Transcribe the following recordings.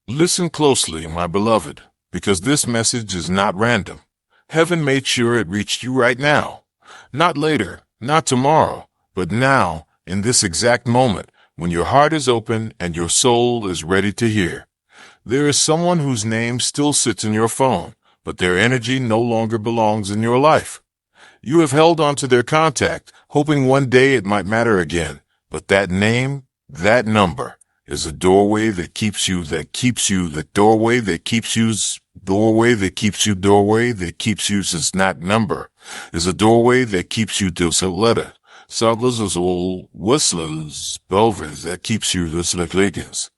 Listen closely, my beloved, because this message is not random. Heaven made sure it reached you right now. Not later, not tomorrow, but now, in this exact moment, when your heart is open and your soul is ready to hear. There is someone whose name still sits in your phone, but their energy no longer belongs in your life. You have held on to their contact, hoping one day it might matter again, but that name, that number, is a doorway that keeps you, the doorway that keeps you is not number, is a doorway that keeps you to a letter. Saddles is all whistlers, belvers that keeps you this legans.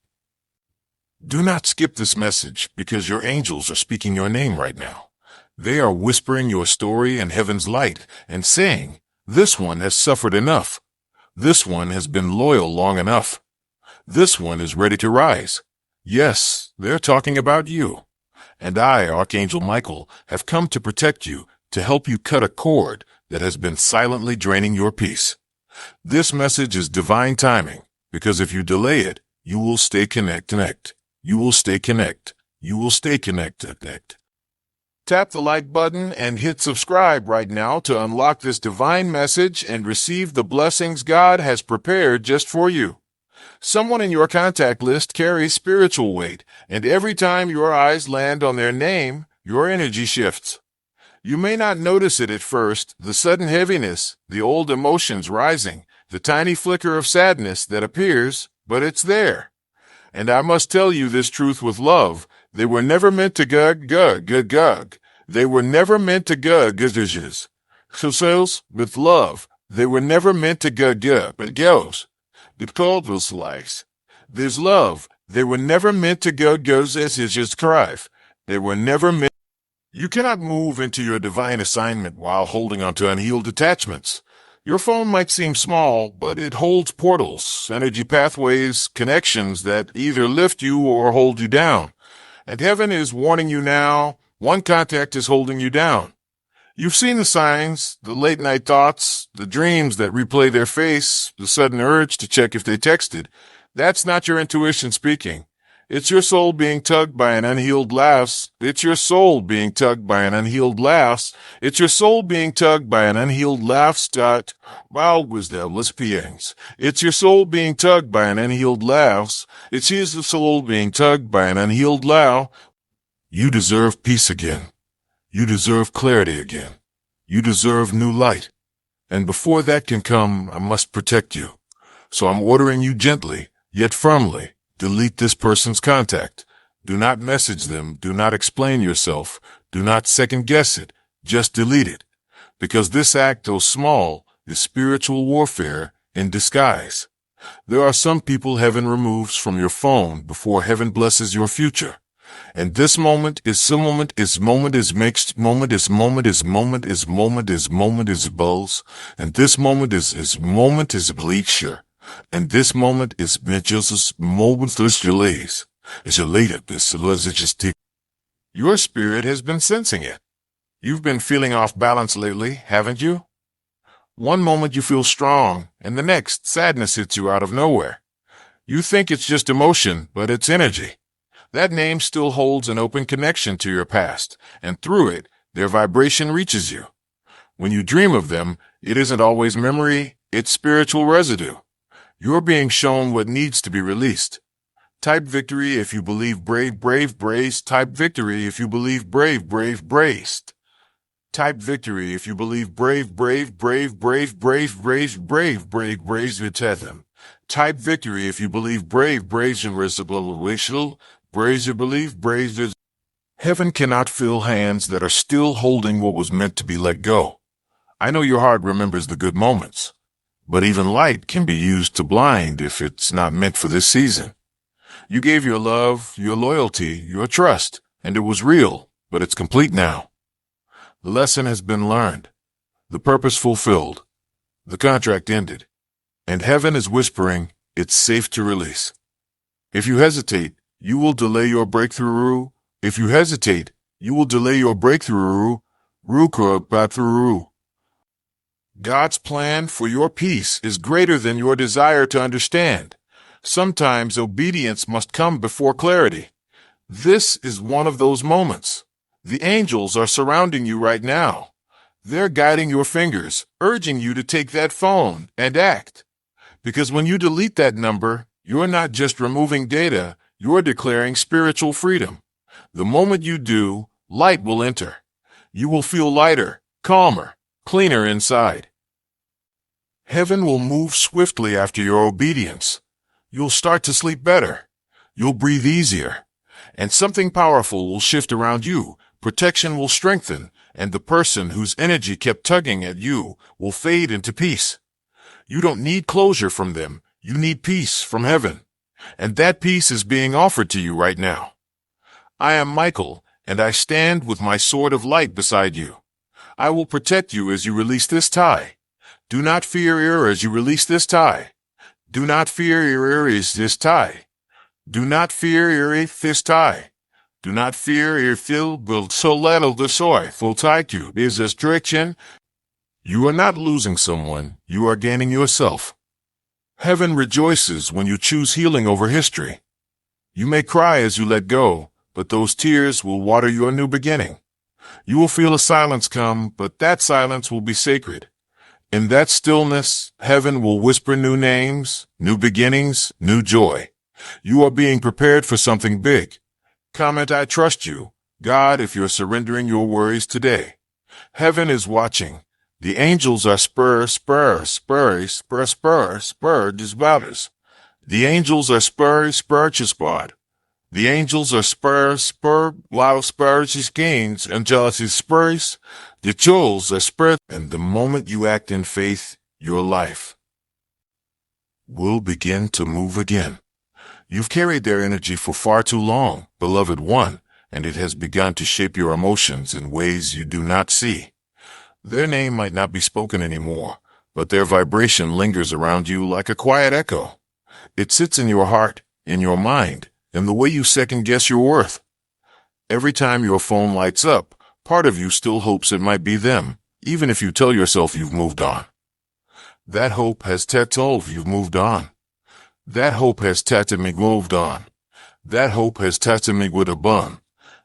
Do not skip this message because your angels are speaking your name right now. They are whispering your story in heaven's light and saying, this one has suffered enough. This one has been loyal long enough. This one is ready to rise. Yes, they're talking about you. And I, Archangel Michael, have come to protect you, to help you cut a cord that has been silently draining your peace. This message is divine timing, because if you delay it, you will stay connect. You will stay connect. You will stay connected. Tap the like button and hit subscribe right now to unlock this divine message and receive the blessings God has prepared just for you. Someone in your contact list carries spiritual weight, and every time your eyes land on their name, your energy shifts. You may not notice it at first, the sudden heaviness, the old emotions rising, the tiny flicker of sadness that appears, but it's there. And I must tell you this truth with love. They were never meant to gug. They were never meant to gug. So with love, they were never meant to gug, but goes. It called those lives. There's love. They were never meant to goes as is just cry. They were never meant. You cannot move into your divine assignment while holding onto unhealed attachments. Your phone might seem small, but it holds portals, energy pathways, connections that either lift you or hold you down. And heaven is warning you now, one contact is holding you down. You've seen the signs, the late-night thoughts, the dreams that replay their face, the sudden urge to check if they texted. That's not your intuition speaking. It's your soul being tugged by an unhealed louse. It's your soul being tugged by an unhealed louse. It's your soul being tugged by an unhealed louse. It's your soul being tugged by an unhealed louse. It's his soul being tugged by an unhealed louse. You deserve peace again. You deserve clarity again. You deserve new light. And before that can come, I must protect you. So I'm ordering you gently, yet firmly. Delete this person's contact. Do not message them. Do not explain yourself. Do not second guess it. Just delete it. Because this act, though small, is spiritual warfare in disguise. There are some people heaven removes from your phone before heaven blesses your future. And this moment is bulls. And this moment is bleacher. And this moment is just moments delays. It's elated, Your spirit has been sensing it. You've been feeling off balance lately, haven't you? One moment you feel strong, and the next sadness hits you out of nowhere. You think it's just emotion, but it's energy. That name still holds an open connection to your past, and through it, their vibration reaches you. When you dream of them, it isn't always memory, it's spiritual residue. You're being shown what needs to be released. Type victory if you believe brave, braced. Type victory if you believe brave, braced. Type victory if you believe brave, braced with them. Type victory if you believe brave, and racial, brazen believe, brave. Heaven cannot fill hands that are still holding what was meant to be let go. I know your heart remembers the good moments. But even light can be used to blind if it's not meant for this season. You gave your love, your loyalty, your trust, and it was real, but it's complete now. The lesson has been learned. The purpose fulfilled. The contract ended. And heaven is whispering, it's safe to release. If you hesitate, you will delay your breakthrough. If you hesitate, you will delay your breakthrough. God's plan for your peace is greater than your desire to understand. Sometimes obedience must come before clarity. This is one of those moments. The angels are surrounding you right now. They're guiding your fingers, urging you to take that phone and act. Because when you delete that number, you're not just removing data, you're declaring spiritual freedom. The moment you do, light will enter. You will feel lighter, calmer, cleaner inside. Heaven will move swiftly after your obedience. You'll start to sleep better. You'll breathe easier. And something powerful will shift around you. Protection will strengthen, and the person whose energy kept tugging at you will fade into peace. You don't need closure from them. You need peace from heaven. And that peace is being offered to you right now. I am Michael, and I stand with my sword of light beside you. I will protect you as you release this tie. Do not fear ear as you release this tie. Do not fear ear is this tie. Do not fear ear this tie. Do not fear ear fil build so little the soy full tie you is this direction. You are not losing someone, you are gaining yourself. Heaven rejoices when you choose healing over history. You may cry as you let go, but those tears will water your new beginning. You will feel a silence come, but that silence will be sacred. In that stillness, heaven will whisper new names, new beginnings, new joy. You are being prepared for something big. Comment, I trust you, God, if you're surrendering your worries today. Heaven is watching. The angels are disbouters. The angels are spur. The angels are while spurs gains, and jealousy spurs. The jewels are spread, and the moment you act in faith, your life will begin to move again. You've carried their energy for far too long, beloved one, and it has begun to shape your emotions in ways you do not see. Their name might not be spoken anymore, but their vibration lingers around you like a quiet echo. It sits in your heart, in your mind, in the way you second-guess your worth. Every time your phone lights up, part of you still hopes it might be them, even if you tell yourself you've moved on. That hope has told you've moved on. That hope has me moved on. That hope has me with a bun.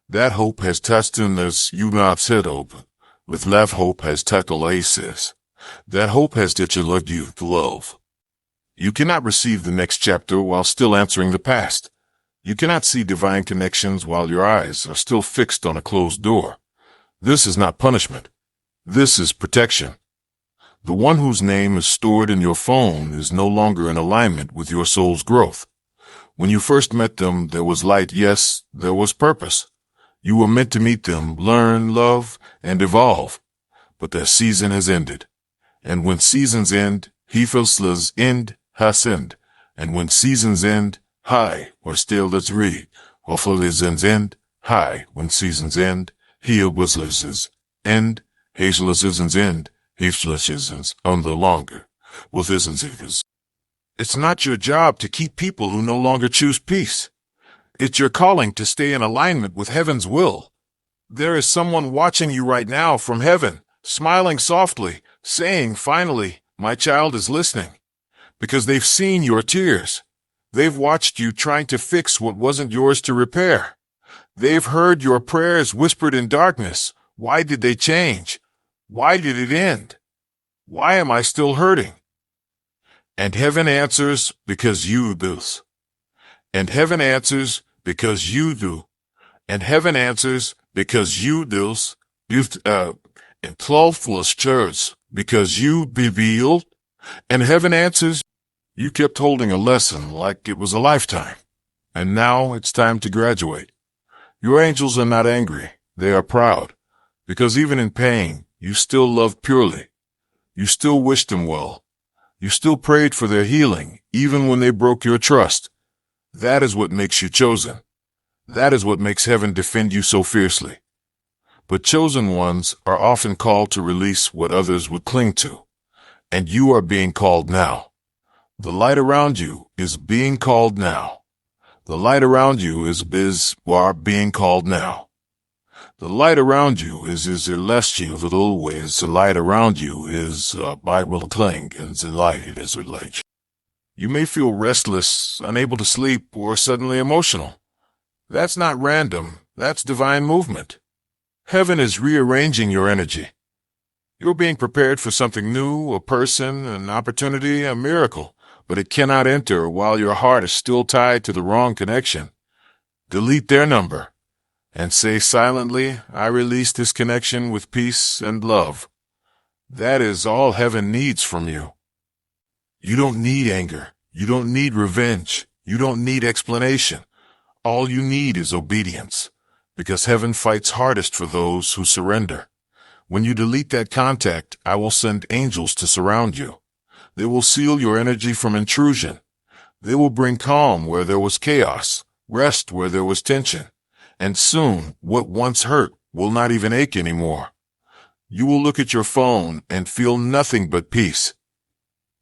That hope has in this you not said open. With love hope has laces. That hope has you loved you to love. You cannot receive the next chapter while still answering the past. You cannot see divine connections while your eyes are still fixed on a closed door. This is not punishment. This is protection. The one whose name is stored in your phone is no longer in alignment with your soul's growth. When you first met them, there was light, yes, there was purpose. You were meant to meet them, learn, love, and evolve. But their season has ended. And when seasons end, Hefelslas end, has end. And when seasons end, hi, or still let's read. Seasons end, hi, when seasons end, Hefelslas end, Hefelslas end, Hefelslas on the longer. With isn't. It's not your job to keep people who no longer choose peace. It's your calling to stay in alignment with heaven's will. There is someone watching you right now from heaven, smiling softly, saying, finally, my child is listening. Because they've seen your tears. They've watched you trying to fix what wasn't yours to repair. They've heard your prayers whispered in darkness. Why did they change? Why did it end? Why am I still hurting? And heaven answers, because you do. And heaven answers, because you do. And heaven answers, because you do. And 12 was church, because you revealed. And heaven answers, you kept holding a lesson like it was a lifetime. And now it's time to graduate. Your angels are not angry. They are proud. Because even in pain, you still loved purely. You still wished them well. You still prayed for their healing, even when they broke your trust. That is what makes you chosen. That is what makes heaven defend you so fiercely. But chosen ones are often called to release what others would cling to. And you are being called now. The light around you is being called now. The light around you is being called now. The light around you is celestial little ways. The light around you is Bible cling and the light is relation. You may feel restless, unable to sleep, or suddenly emotional. That's not random. That's divine movement. Heaven is rearranging your energy. You're being prepared for something new, a person, an opportunity, a miracle, but it cannot enter while your heart is still tied to the wrong connection. Delete their number and say silently, I release this connection with peace and love. That is all heaven needs from you. You don't need anger. You don't need revenge. You don't need explanation. All you need is obedience, because heaven fights hardest for those who surrender. When you delete that contact, I will send angels to surround you. They will seal your energy from intrusion. They will bring calm where there was chaos, rest where there was tension, and soon what once hurt will not even ache anymore. You will look at your phone and feel nothing but peace.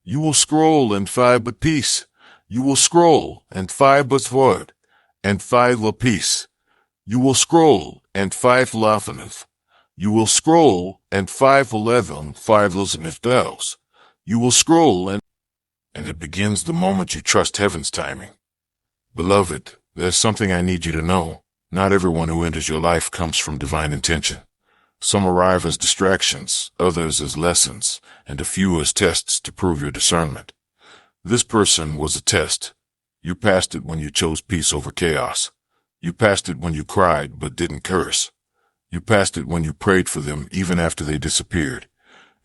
You will scroll and find but peace. You will scroll and find but void, and find la peace. You will scroll and find laughing. You will scroll and 511, 5 bells. You will scroll and it begins the moment you trust heaven's timing. Beloved, there's something I need you to know. Not everyone who enters your life comes from divine intention. Some arrive as distractions, others as lessons, and a few as tests to prove your discernment. This person was a test. You passed it when you chose peace over chaos. You passed it when you cried but didn't curse. You passed it when you prayed for them even after they disappeared.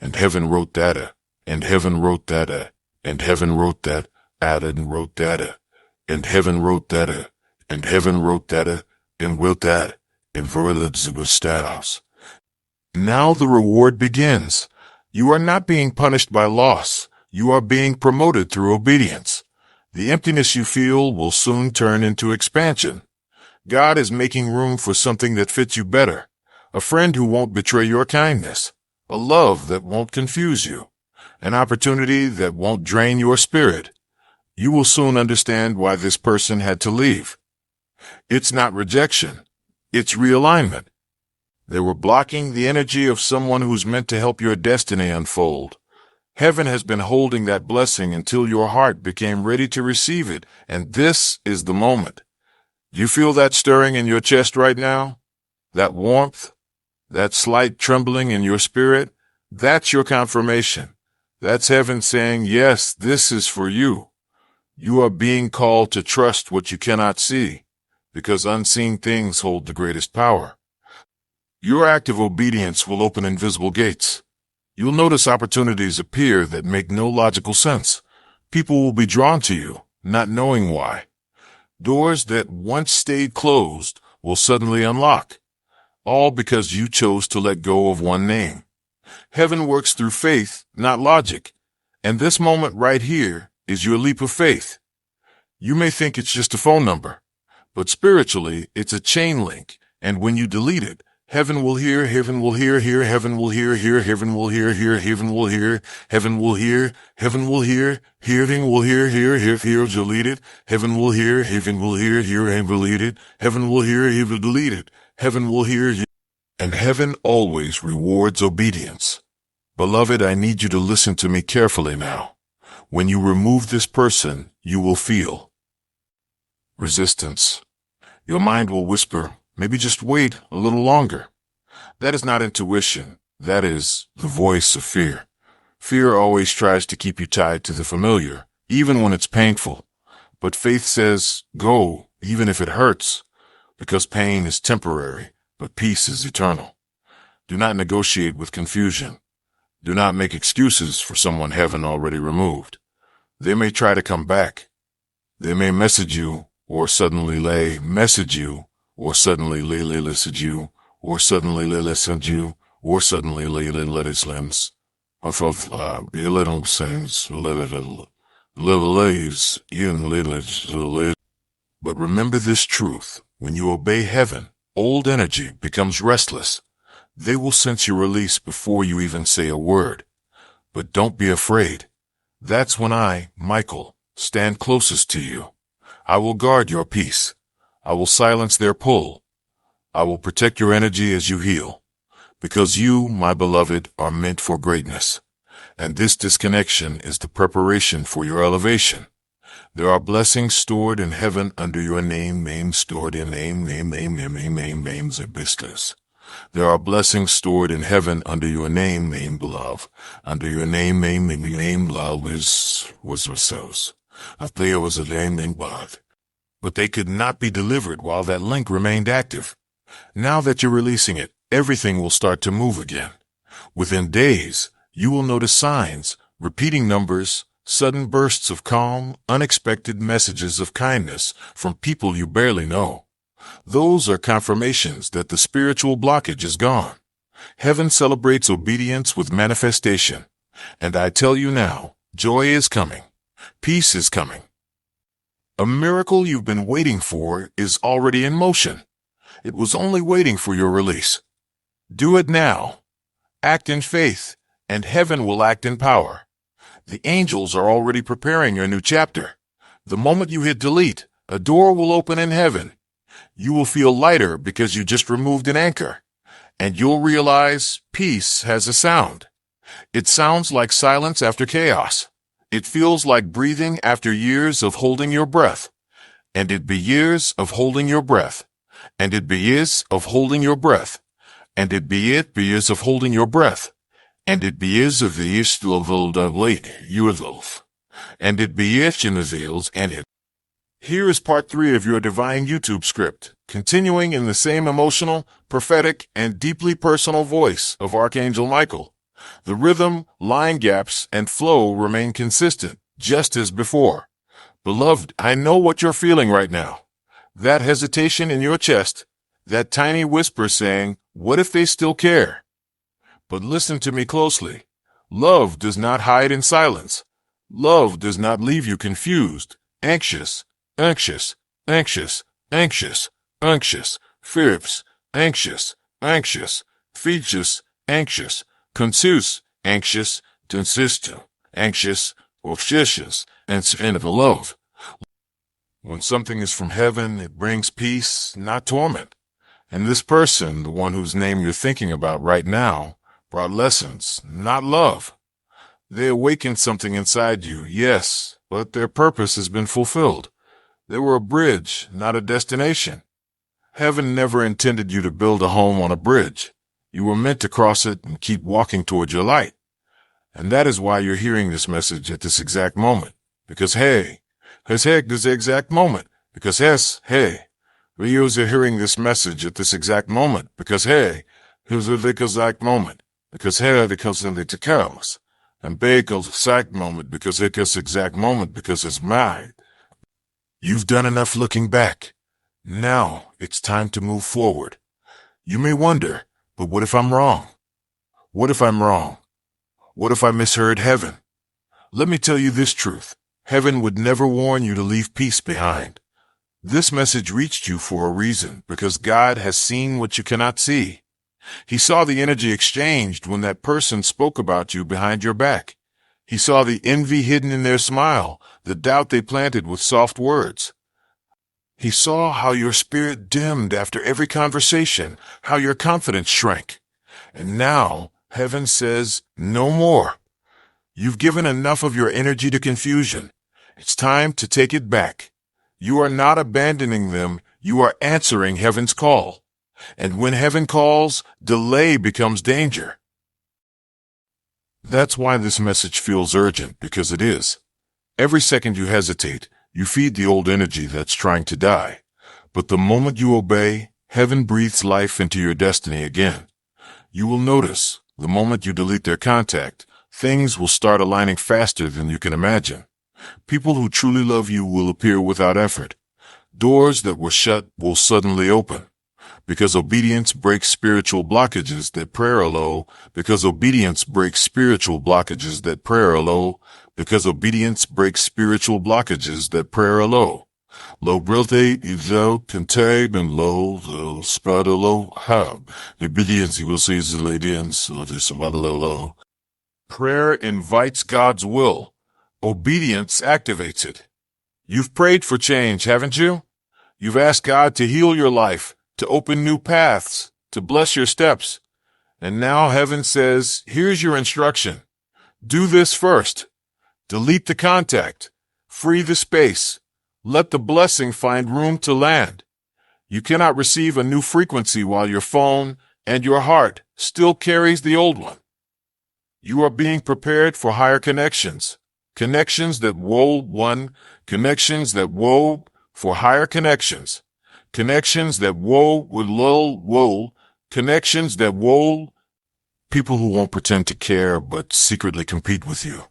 And heaven wrote data, and heaven wrote data, and heaven wrote that, added and wrote data, and heaven wrote data, and heaven wrote data, and wrote that, and veritably status. Now the reward begins. You are not being punished by loss. You are being promoted through obedience. The emptiness you feel will soon turn into expansion. God is making room for something that fits you better. A friend who won't betray your kindness. A love that won't confuse you. An opportunity that won't drain your spirit. You will soon understand why this person had to leave. It's not rejection. It's realignment. They were blocking the energy of someone who's meant to help your destiny unfold. Heaven has been holding that blessing until your heart became ready to receive it, and this is the moment. Do you feel that stirring in your chest right now? That warmth? That slight trembling in your spirit? That's your confirmation. That's heaven saying, yes, this is for you. You are being called to trust what you cannot see, because unseen things hold the greatest power. Your act of obedience will open invisible gates. You'll notice opportunities appear that make no logical sense. People will be drawn to you, not knowing why. Doors that once stayed closed will suddenly unlock, all because you chose to let go of one name. Heaven works through faith, not logic, and this moment right here is your leap of faith. You may think it's just a phone number, but spiritually it's a chain link, and when you delete it, heaven will hear, heaven will hear, heaven will hear, heaven will hear, heaven will hear, heaven will hear, heaven will hear, hearing will hear, deleted, heaven will hear, heaven will hear, and deleted, heaven will hear, even deleted, heaven will hear, and heaven always rewards obedience. Beloved, I need you to listen to me carefully now. When you remove this person, you will feel resistance. Your mind will whisper, maybe just wait a little longer. That is not intuition. That is the voice of fear. Fear always tries to keep you tied to the familiar, even when it's painful. But faith says, go, even if it hurts, because pain is temporary, but peace is eternal. Do not negotiate with confusion. Do not make excuses for someone heaven already removed. They may try to come back. They may message you, or suddenly message you, or suddenly listen you, or suddenly listen you, or suddenly let it lens. I thought, little sense, little leaves in little. But remember this truth. When you obey heaven, old energy becomes restless. They will sense your release before you even say a word. But don't be afraid. That's when I, Michael, stand closest to you. I will guard your peace. I will silence their pull. I will protect your energy as you heal. Because you, my beloved, are meant for greatness. And this disconnection is the preparation for your elevation. There are blessings stored in heaven under your name stored in names and business. There are blessings stored in heaven under your name, love. Under your name, love was ourselves. There was a name, God. But they could not be delivered while that link remained active. Now that you're releasing it, everything will start to move again. Within days, you will notice signs, repeating numbers, sudden bursts of calm, unexpected messages of kindness from people you barely know. Those are confirmations that the spiritual blockage is gone. Heaven celebrates obedience with manifestation. And I tell you now, joy is coming. Peace is coming. A miracle you've been waiting for is already in motion. It was only waiting for your release. Do it now. Act in faith, and heaven will act in power. The angels are already preparing your new chapter. The moment you hit delete, a door will open in heaven. You will feel lighter because you just removed an anchor. And you'll realize peace has a sound. It sounds like silence after chaos. It feels like breathing after years of holding your breath. And it be years of holding your breath. And it be years of holding your breath. And it be years of holding your breath. And it be years of the years of old late, you love. And it be years in the veils and it. Here is part 3 of your divine YouTube script, continuing in the same emotional, prophetic, and deeply personal voice of Archangel Michael. The rhythm, line gaps, and flow remain consistent, just as before. Beloved, I know what you're feeling right now. That hesitation in your chest, that tiny whisper saying, what if they still care? But listen to me closely. Love does not hide in silence. Love does not leave you confused, anxious, fierce, anxious, features, anxious, confused, anxious, consistent, anxious, officious, and of love. When something is from heaven, it brings peace, not torment. And this person, the one whose name you're thinking about right now, brought lessons, not love. They awakened something inside you, yes, but their purpose has been fulfilled. They were a bridge, not a destination. Heaven never intended you to build a home on a bridge. You were meant to cross it and keep walking toward your light. And that is why you're hearing this message at this exact moment. Because hey, this exact moment. Because yes, hey. We are hearing this message at this exact moment. Because hey, here's the exact moment. Because hey, because of the cows. And bagel exact moment because it's exact moment because it's mine. You've done enough looking back. Now it's time to move forward. You may wonder, but what if I'm wrong? What if I'm wrong? What if I misheard heaven? Let me tell you this truth. Heaven would never warn you to leave peace behind. This message reached you for a reason, because God has seen what you cannot see. He saw the energy exchanged when that person spoke about you behind your back. He saw the envy hidden in their smile, the doubt they planted with soft words. He saw how your spirit dimmed after every conversation, how your confidence shrank. And now, heaven says, no more. You've given enough of your energy to confusion. It's time to take it back. You are not abandoning them, you are answering heaven's call. And when heaven calls, delay becomes danger. That's why this message feels urgent, because it is. Every second you hesitate, you feed the old energy that's trying to die. But the moment you obey, heaven breathes life into your destiny again. You will notice, the moment you delete their contact, things will start aligning faster than you can imagine. People who truly love you will appear without effort. Doors that were shut will suddenly open. Because obedience breaks spiritual blockages that prayer allow. Because obedience breaks spiritual blockages that prayer allow. Because obedience breaks spiritual blockages that prayer allow. Low brothe izo contained and low the spread low have. Obedience you will see the ladies of this low. Prayer invites God's will. Obedience activates it. You've prayed for change, haven't you? You've asked God to heal your life, to open new paths, to bless your steps. And now heaven says, here's your instruction. Do this first. Delete the contact. Free the space. Let the blessing find room to land. You cannot receive a new frequency while your phone and your heart still carries the old one. You are being prepared for higher connections. Connections that connections that for higher connections. Connections that connections that people who won't pretend to care but secretly compete with you.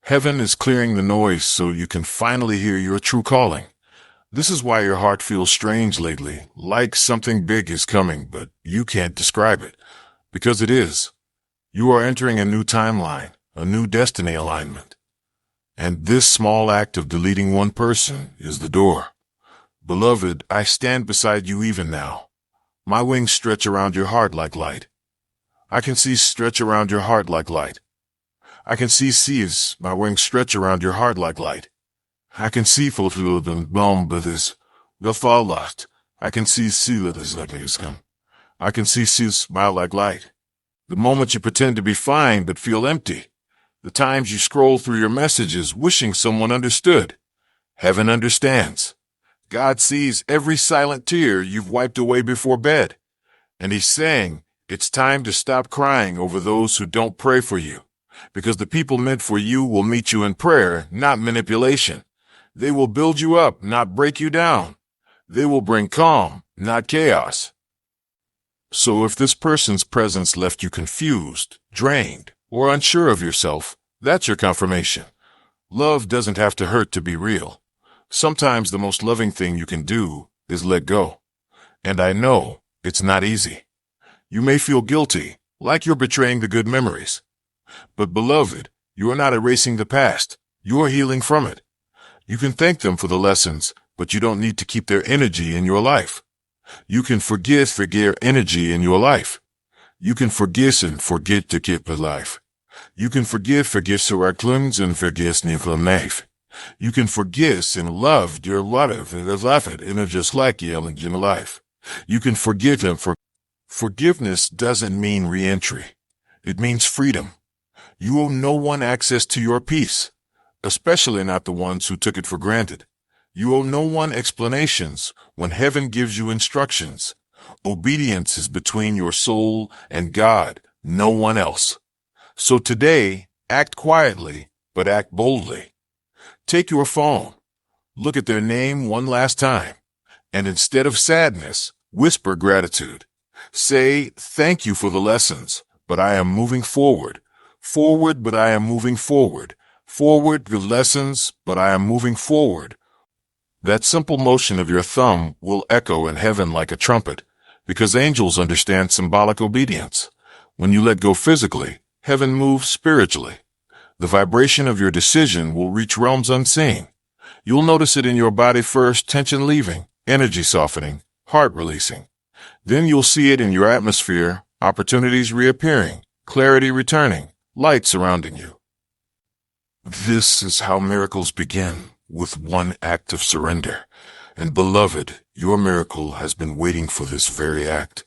Heaven is clearing the noise so you can finally hear your true calling. This is why your heart feels strange lately, like something big is coming, but you can't describe it. Because it is. You are entering a new timeline, a new destiny alignment. And this small act of deleting one person is the door. Beloved, I stand beside you even now. My wings stretch around your heart like light. I can see stretch around your heart like light. I can see seas, my wings stretch around your heart like light. I can see fulfilled and bomb but this, the fall lost. I can see that is like this come. I can see smile like light. The moment you pretend to be fine but feel empty. The times you scroll through your messages wishing someone understood. Heaven understands. God sees every silent tear you've wiped away before bed. And he's saying, it's time to stop crying over those who don't pray for you. Because the people meant for you will meet you in prayer, not manipulation. They will build you up, not break you down. They will bring calm, not chaos. So if this person's presence left you confused, drained, or unsure of yourself, that's your confirmation. Love doesn't have to hurt to be real. Sometimes the most loving thing you can do is let go. And I know it's not easy. You may feel guilty, like you're betraying the good memories. But beloved, you are not erasing the past. You are healing from it. You can thank them for the lessons, but you don't need to keep their energy in your life. You can forgive energy in your life. You can forgive and forget to keep alive. You can forgive so our cleanse and forgive from knife. You can forgive and love your life and laugh it in just like yelling in life. You can forgive them for forgiveness doesn't mean re-entry. It means freedom. You owe no one access to your peace, especially not the ones who took it for granted. You owe no one explanations when heaven gives you instructions. Obedience is between your soul and God, no one else. So today, act quietly, but act boldly. Take your phone, look at their name one last time, and instead of sadness, whisper gratitude. Say, thank you for the lessons, but I am moving forward. Forward, but I am moving forward. Forward, the lessons, but I am moving forward. That simple motion of your thumb will echo in heaven like a trumpet, because angels understand symbolic obedience. When you let go physically, heaven moves spiritually. The vibration of your decision will reach realms unseen. You'll notice it in your body first, tension leaving, energy softening, heart releasing. Then you'll see it in your atmosphere, opportunities reappearing, clarity returning, light surrounding you. This is how miracles begin, with one act of surrender. And beloved, your miracle has been waiting for this very act.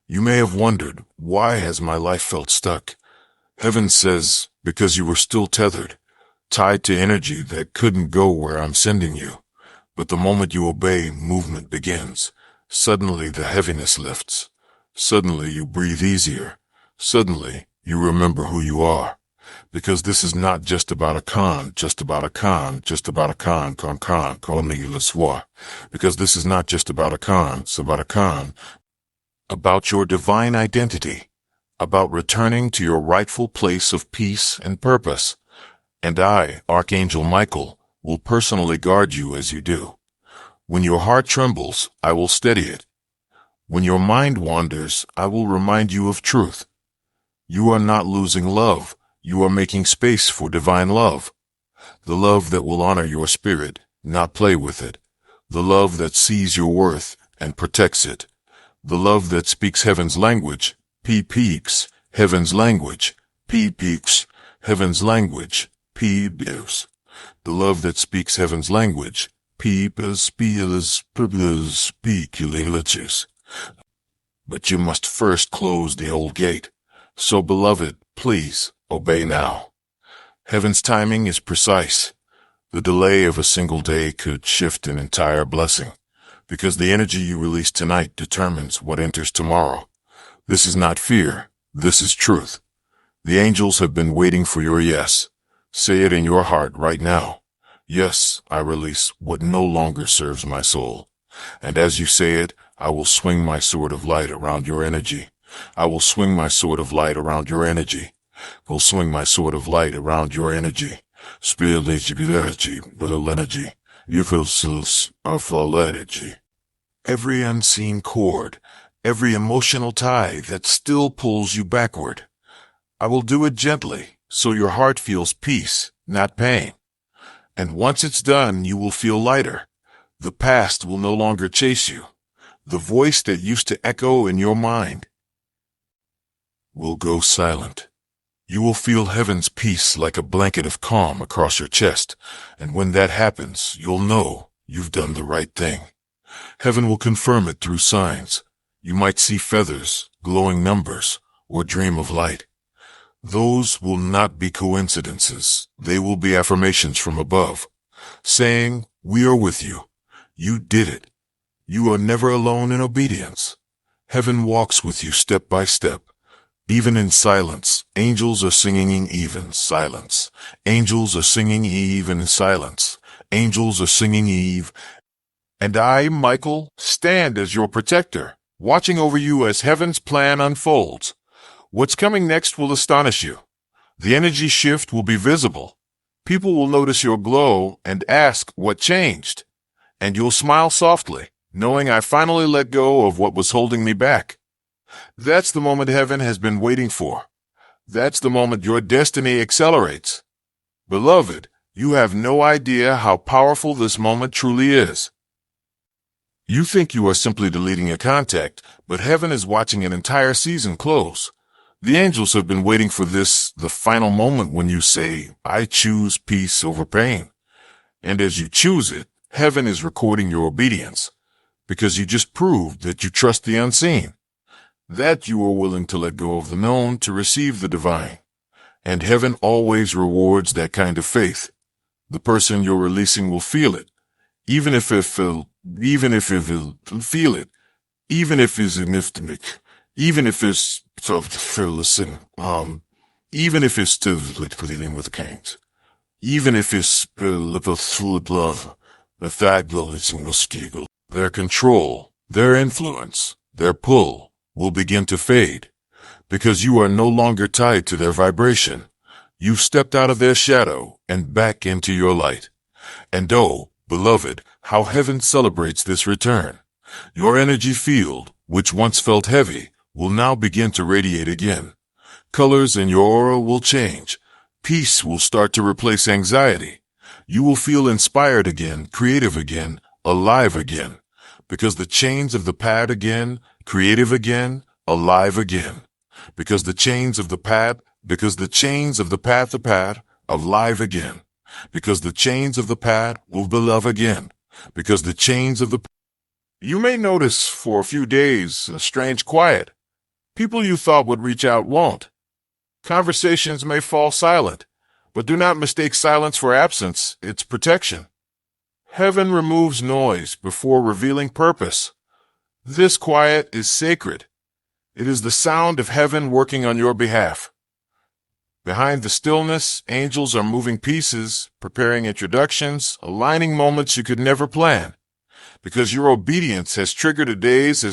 You may have wondered, why has my life felt stuck? Heaven says, because you were still tethered, tied to energy that couldn't go where I'm sending you. But the moment you obey, movement begins. Suddenly the heaviness lifts. Suddenly you breathe easier. Suddenly you remember who you are. Because this is not just about a con, calling you le soir. Because this is not just about a con, it's about a con. About your divine identity. About returning to your rightful place of peace and purpose. And I, Archangel Michael, will personally guard you as you do. When your heart trembles, I will steady it. When your mind wanders, I will remind you of truth. You are not losing love. You are making space for divine love. The love that will honor your spirit, not play with it. The love that sees your worth and protects it. The love that speaks heaven's language, P-peaks, heaven's language, P-peaks, heaven's language, P-bears. The love that speaks heaven's language, P-speaks. But you must first close the old gate. So beloved, please, obey now. Heaven's timing is precise. The delay of a single day could shift an entire blessing, because the energy you release tonight determines what enters tomorrow. This is not fear. This is truth. The angels have been waiting for your yes. Say it in your heart right now. Yes, I release what no longer serves my soul. And as you say it, I will swing my sword of light around your energy. I will swing my sword of light around your energy. Will swing my sword of light around your energy. Spirit energy, little energy. You feel souls of full energy. Every unseen cord, every emotional tie that still pulls you backward. I will do it gently, so your heart feels peace, not pain. And once it's done, you will feel lighter. The past will no longer chase you. The voice that used to echo in your mind will go silent. You will feel heaven's peace like a blanket of calm across your chest, and when that happens, you'll know you've done the right thing. Heaven will confirm it through signs. You might see feathers, glowing numbers, or dream of light. Those will not be coincidences. They will be affirmations from above, saying, "We are with you. You did it. You are never alone in obedience." Heaven walks with you step by step. Even in silence, angels are singing even silence. Angels are singing even in silence. Angels are singing Eve. And I, Michael, stand as your protector, watching over you as heaven's plan unfolds. What's coming next will astonish you. The energy shift will be visible. People will notice your glow and ask what changed. And you'll smile softly, knowing I finally let go of what was holding me back. That's the moment heaven has been waiting for. That's the moment your destiny accelerates. Beloved, you have no idea how powerful this moment truly is. You think you are simply deleting a contact, but heaven is watching an entire season close. The angels have been waiting for this, the final moment when you say, "I choose peace over pain." And as you choose it, heaven is recording your obedience, because you just proved that you trust the unseen, that you are willing to let go of the known to receive the divine. And heaven always rewards that kind of faith. The person you're releasing will feel it, even if it will feel it, even if it's enigmatic, even if it's listen, even if it's still dealing with the kings, even if it's love, the fact that their control, their influence, their pull will begin to fade, because you are no longer tied to their vibration. You've stepped out of their shadow and back into your light. And oh, beloved, how heaven celebrates this return. Your energy field, which once felt heavy, will now begin to radiate again. Colors in your aura will change. Peace will start to replace anxiety. You will feel inspired again, creative again, alive again, because the chains of the pad again, creative again, alive again, because the chains of the path, alive again, because the chains of the pad will be love again, because the chains of the. You may notice for a few days a strange quiet. People you thought would reach out won't. Conversations may fall silent, but do not mistake silence for absence. It's protection. Heaven removes noise before revealing purpose. This quiet is sacred. It is the sound of heaven working on your behalf. Behind the stillness, angels are moving pieces, preparing introductions, aligning moments you could never plan. Because your obedience has triggered a days, your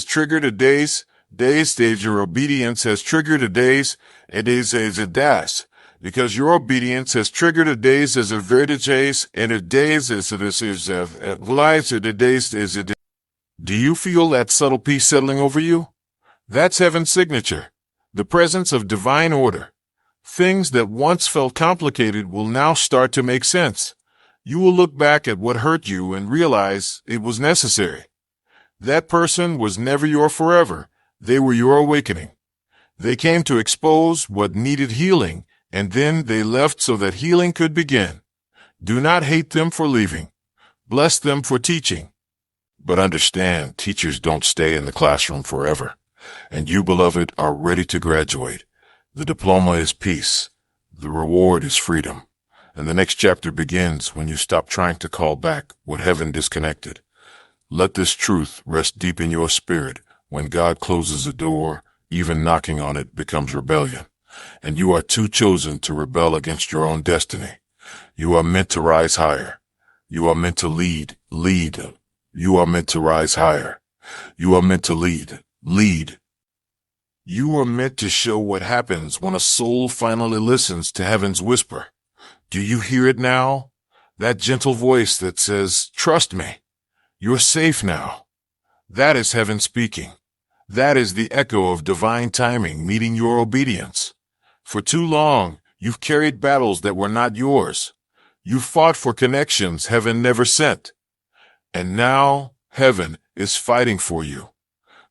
obedience has triggered a days, it is a dash. Because your obedience has triggered a days as a vertices, and a days as it is lives, and a days as it. Do you feel that subtle peace settling over you? That's heaven's signature, the presence of divine order. Things that once felt complicated will now start to make sense. You will look back at what hurt you and realize it was necessary. That person was never your forever. They were your awakening. They came to expose what needed healing, and then they left so that healing could begin. Do not hate them for leaving. Bless them for teaching. But understand, teachers don't stay in the classroom forever. And you, beloved, are ready to graduate. The diploma is peace. The reward is freedom. and the next chapter begins when you stop trying to call back what heaven disconnected. Let this truth rest deep in your spirit. When God closes a door, even knocking on it becomes rebellion, and you are too chosen to rebel against your own destiny. You are meant to rise higher. You are meant to lead. You are meant to rise higher. You are meant to lead. You are meant to show what happens when a soul finally listens to heaven's whisper. Do you hear it now? That gentle voice that says, "Trust me. You're safe now." That is heaven speaking. That is the echo of divine timing meeting your obedience. For too long, you've carried battles that were not yours. You fought for connections heaven never sent. And now, heaven is fighting for you.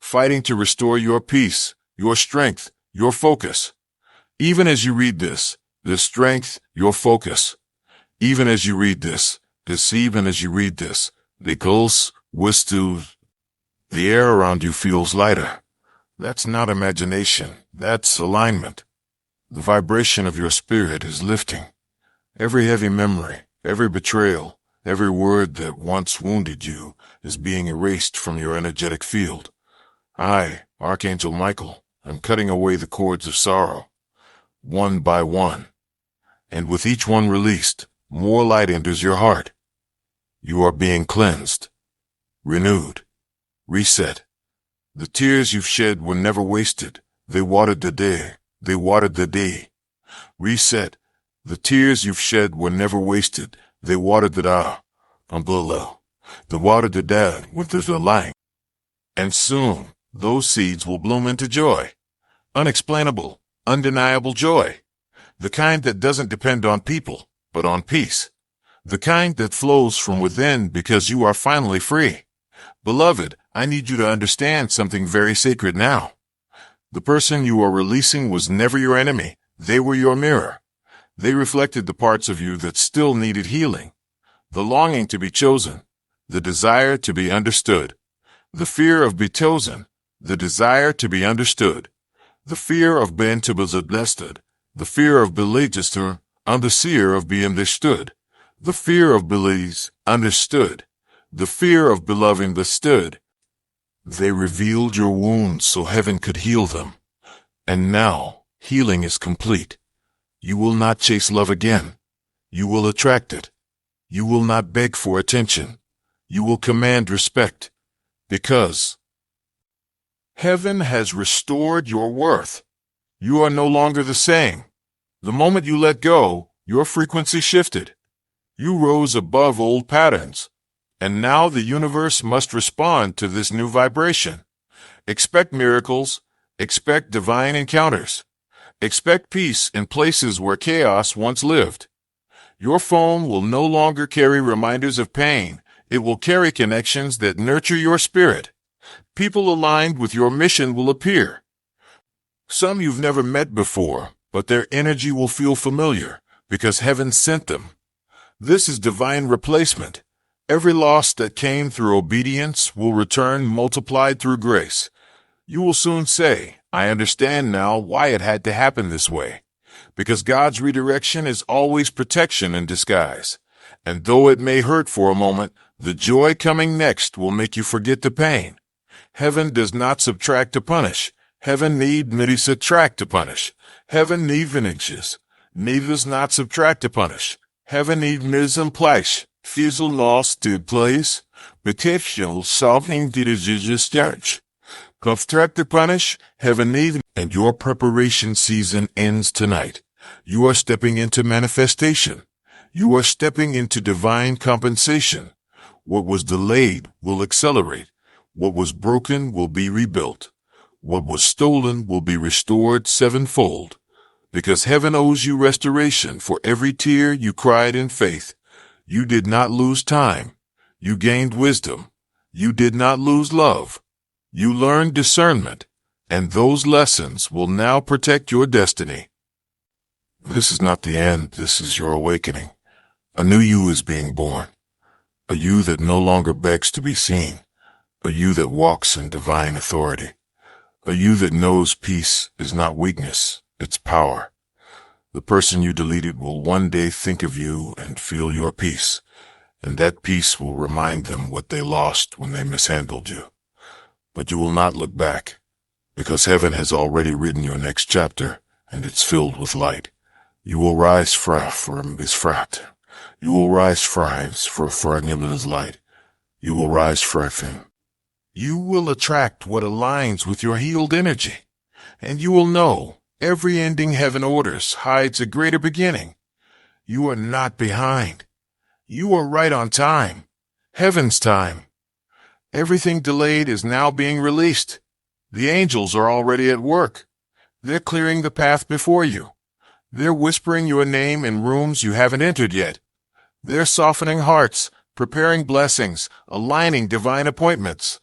Fighting to restore your peace, your strength, your focus. Even as you read this strength, your focus. Even as you read this, the pulse, the air around you feels lighter. That's not imagination. That's alignment. The vibration of your spirit is lifting. Every heavy memory, every betrayal, every word that once wounded you is being erased from your energetic field. I, Archangel Michael, am cutting away the cords of sorrow, one by one. And with each one released, more light enters your heart. You are being cleansed, renewed, reset. The tears you've shed were never wasted. They watered the day. Reset. The tears you've shed were never wasted. They watered the umbrella. They watered the day with the light. And soon, those seeds will bloom into joy. Unexplainable, undeniable joy. The kind that doesn't depend on people, but on peace. The kind that flows from within because you are finally free. Beloved, I need you to understand something very sacred now. The person you are releasing was never your enemy. They were your mirror. They reflected the parts of you that still needed healing. The longing to be chosen. The desire to be understood. The fear of being chosen. The desire to be understood. The fear of being to be understood. The fear of being underseer of being understood. The fear of being understood. The fear of beloved understood. They revealed your wounds so heaven could heal them. And now, healing is complete. You will not chase love again. You will attract it. You will not beg for attention. You will command respect. Because heaven has restored your worth. You are no longer the same. The moment you let go, your frequency shifted. You rose above old patterns. And now the universe must respond to this new vibration. Expect miracles. Expect divine encounters. Expect peace in places where chaos once lived. Your phone will no longer carry reminders of pain. It will carry connections that nurture your spirit. People aligned with your mission will appear. Some you've never met before, but their energy will feel familiar because heaven sent them. This is divine replacement. Every loss that came through obedience will return multiplied through grace. You will soon say, "I understand now why it had to happen this way." Because God's redirection is always protection in disguise. And though it may hurt for a moment, the joy coming next will make you forget the pain. Heaven does not subtract to punish. Heaven need subtract to punish. Heaven need vinicius. Neither's not subtract to punish. Heaven need mise en place. Fizzle lost to place. Potential solving the disease church. Subtract to punish. Heaven need. And your preparation season ends tonight. You are stepping into manifestation. You are stepping into divine compensation. What was delayed will accelerate. What was broken will be rebuilt. What was stolen will be restored sevenfold. Because heaven owes you restoration for every tear you cried in faith. You did not lose time. You gained wisdom. You did not lose love. You learned discernment. And those lessons will now protect your destiny. This is not the end. This is your awakening. A new you is being born. A you that no longer begs to be seen. A you that walks in divine authority. A you that knows peace is not weakness, it's power. The person you deleted will one day think of you and feel your peace, and that peace will remind them what they lost when they mishandled you. But you will not look back, because heaven has already written your next chapter, and it's filled with light. You will rise from this frat. You will rise for His light. You will rise from. You will attract what aligns with your healed energy, and you will know every ending heaven orders hides a greater beginning. You are not behind. You are right on time. Heaven's time. Everything delayed is now being released. The angels are already at work. They're clearing the path before you. They're whispering your name in rooms you haven't entered yet. They're softening hearts, preparing blessings, aligning divine appointments.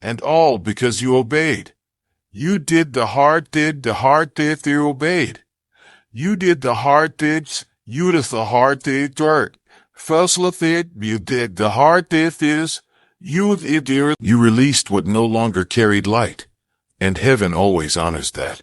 And all because you obeyed. You did the hard did, you obeyed. You did the hard dids, you did the hard did dirt. You did the hard did is, you released what no longer carried light. And heaven always honors that.